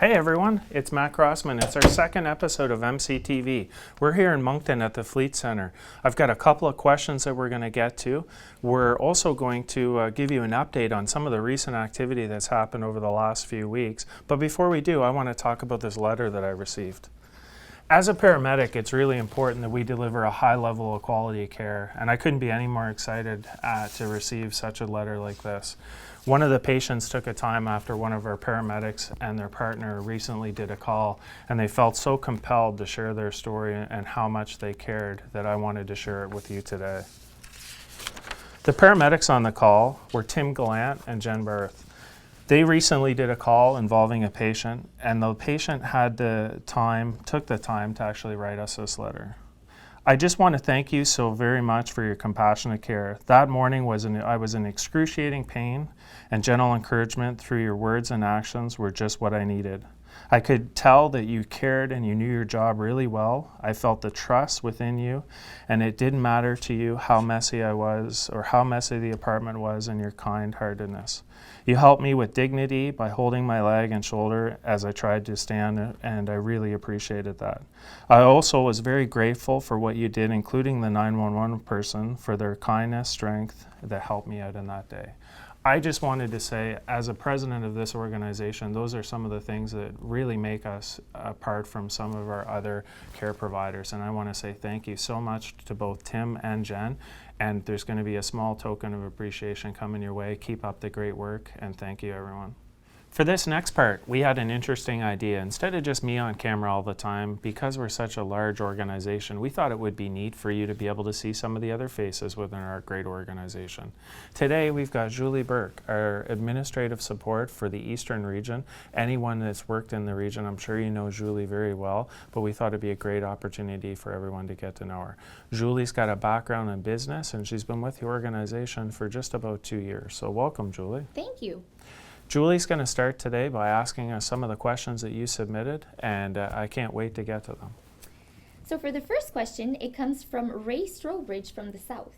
Hey everyone, it's Matt Crossman. It's our second episode of MCTV. We're here in Moncton at the Fleet Center. I've got a couple of questions that we're going to get to. We're also going to give you an update on some of the recent activity that's happened over the last few weeks. But before we do, I want to talk about this letter that I received. As a paramedic, it's really important that we deliver a high level of quality care, and I couldn't be any more excited to receive such a letter like this. One of the patients took a time after one of our paramedics and their partner recently did a call, and they felt so compelled to share their story and how much they cared that I wanted to share it with you today. The paramedics on the call were Tim Gallant and Jen Barth. They recently did a call involving a patient, and the patient took the time to actually write us this letter. I just want to thank you so very much for your compassionate care. That morning I was in excruciating pain, and gentle encouragement through your words and actions were just what I needed. I could tell that you cared and you knew your job really well. I felt the trust within you, and it didn't matter to you how messy I was or how messy the apartment was in your kind-heartedness. You helped me with dignity by holding my leg and shoulder as I tried to stand, and I really appreciated that. I also was very grateful for what you did, including the 911 person, for their kindness, strength that helped me out in that day. I just wanted to say, as a president of this organization, those are some of the things that really make us apart from some of our other care providers. And I want to say thank you so much to both Tim and Jen. And there's going to be a small token of appreciation coming your way. Keep up the great work, and thank you, everyone. For this next part, we had an interesting idea. Instead of just me on camera all the time, because we're such a large organization, we thought it would be neat for you to be able to see some of the other faces within our great organization. Today, we've got Julie Burke, our administrative support for the Eastern region. Anyone that's worked in the region, I'm sure you know Julie very well, but we thought it'd be a great opportunity for everyone to get to know her. Julie's got a background in business, and she's been with the organization for just about 2 years. So welcome, Julie. Thank you. Julie's going to start today by asking us some of the questions that you submitted, and I can't wait to get to them. So for the first question, it comes from Ray Strobridge from the South.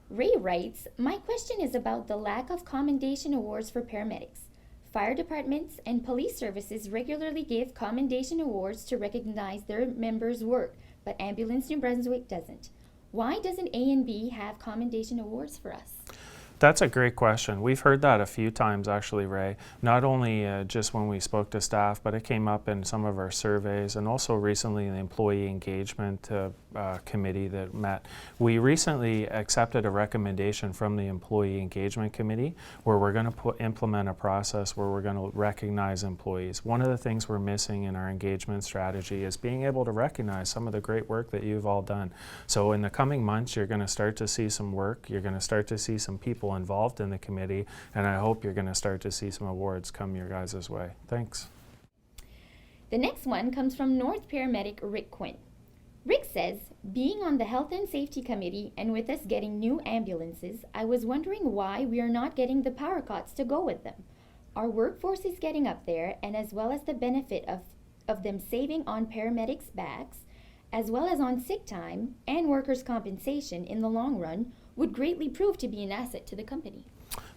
Ray writes, "My question is about the lack of commendation awards for paramedics. Fire departments and police services regularly give commendation awards to recognize their members' work, but Ambulance New Brunswick doesn't. Why doesn't A&B have commendation awards for us?" That's a great question. We've heard that a few times actually, Ray, not only just when we spoke to staff, but it came up in some of our surveys, and also recently in the employee engagement committee that met. We recently accepted a recommendation from the employee engagement committee where we're going to implement a process where we're going to recognize employees. One of the things we're missing in our engagement strategy is being able to recognize some of the great work that you've all done. So in the coming months, you're going to start to see some work. You're going to start to see some people involved in the committee, and I hope you're going to start to see some awards come your guys' way. Thanks. The next one comes from North Paramedic Rick Quinn. Rick says, "Being on the Health and Safety Committee and with us getting new ambulances, I was wondering why we are not getting the power cots to go with them. Our workforce is getting up there, and as well as the benefit of them saving on paramedics' backs, as well as on sick time and workers' compensation in the long run, would greatly prove to be an asset to the company."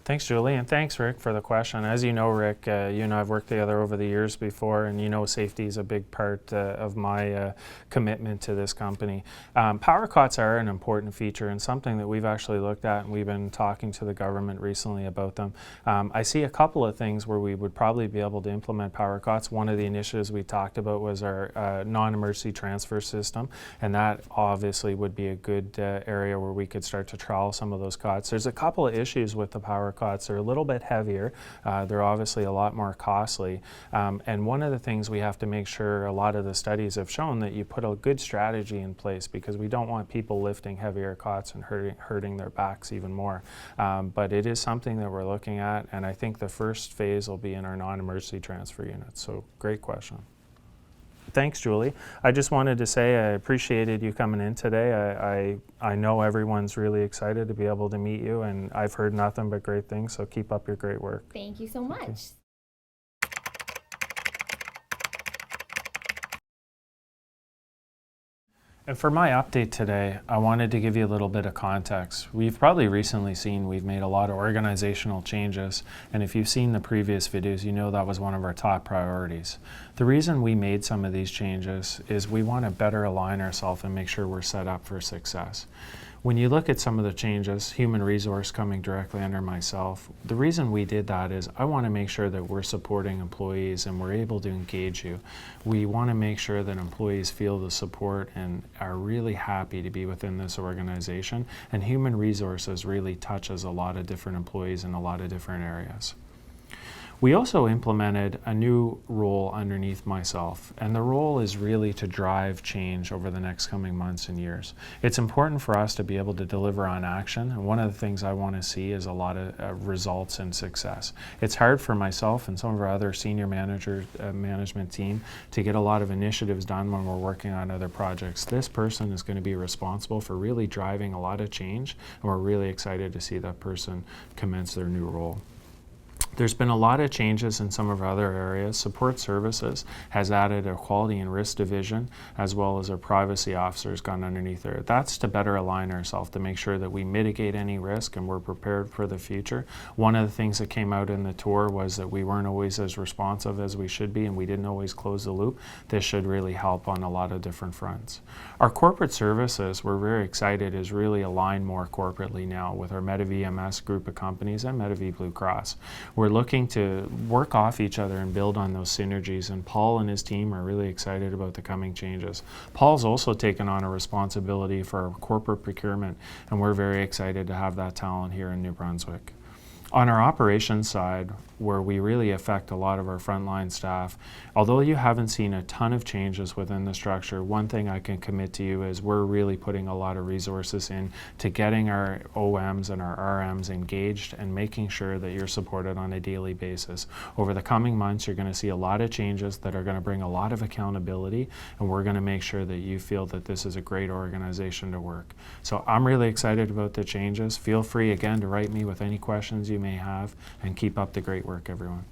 Thanks, Julie, and thanks, Rick, for the question. As you know, Rick, you and I have worked together over the years before, and you know safety is a big part of my commitment to this company. Power cots are an important feature and something that we've actually looked at, and we've been talking to the government recently about them. I see a couple of things where we would probably be able to implement power cots. One of the initiatives we talked about was our non-emergency transfer system, and that obviously would be a good area where we could start to trial some of those cots. There's a couple of issues with the power cots. They're a little bit heavier. They're obviously a lot more costly. And one of the things we have to make sure, a lot of the studies have shown that you put a good strategy in place, because we don't want people lifting heavier cots and hurting their backs even more. But it is something that we're looking at, and I think the first phase will be in our non-emergency transfer units. So great question. Thanks, Julie. I just wanted to say I appreciated you coming in today. I know everyone's really excited to be able to meet you, and I've heard nothing but great things, so keep up your great work. Thank you so much. And for my update today, I wanted to give you a little bit of context. We've probably recently seen we've made a lot of organizational changes, and if you've seen the previous videos, you know that was one of our top priorities. The reason we made some of these changes is we want to better align ourselves and make sure we're set up for success. When you look at some of the changes, human resource coming directly under myself, the reason we did that is I want to make sure that we're supporting employees and we're able to engage you. We want to make sure that employees feel the support and are really happy to be within this organization. And human resources really touches a lot of different employees in a lot of different areas. We also implemented a new role underneath myself, and the role is really to drive change over the next coming months and years. It's important for us to be able to deliver on action, and one of the things I want to see is a lot of results and success. It's hard for myself and some of our other senior management team to get a lot of initiatives done when we're working on other projects. This person is going to be responsible for really driving a lot of change, and we're really excited to see that person commence their new role. There's been a lot of changes in some of our other areas. Support services has added a quality and risk division, as well as our privacy officers gone underneath there. That's to better align ourselves to make sure that we mitigate any risk and we're prepared for the future. One of the things that came out in the tour was that we weren't always as responsive as we should be, and we didn't always close the loop. This should really help on a lot of different fronts. Our corporate services, we're very excited, is really aligned more corporately now with our MetaVMS group of companies and MetaV Blue Cross. We're looking to work off each other and build on those synergies, and Paul and his team are really excited about the coming changes. Paul's also taken on a responsibility for our corporate procurement, and we're very excited to have that talent here in New Brunswick. On our operations side, where we really affect a lot of our frontline staff, although you haven't seen a ton of changes within the structure, one thing I can commit to you is we're really putting a lot of resources in to getting our OMs and our RMs engaged and making sure that you're supported on a daily basis. Over the coming months, you're going to see a lot of changes that are going to bring a lot of accountability, and we're going to make sure that you feel that this is a great organization to work. So I'm really excited about the changes. Feel free again to write me with any questions you may have, and keep up the great work, everyone.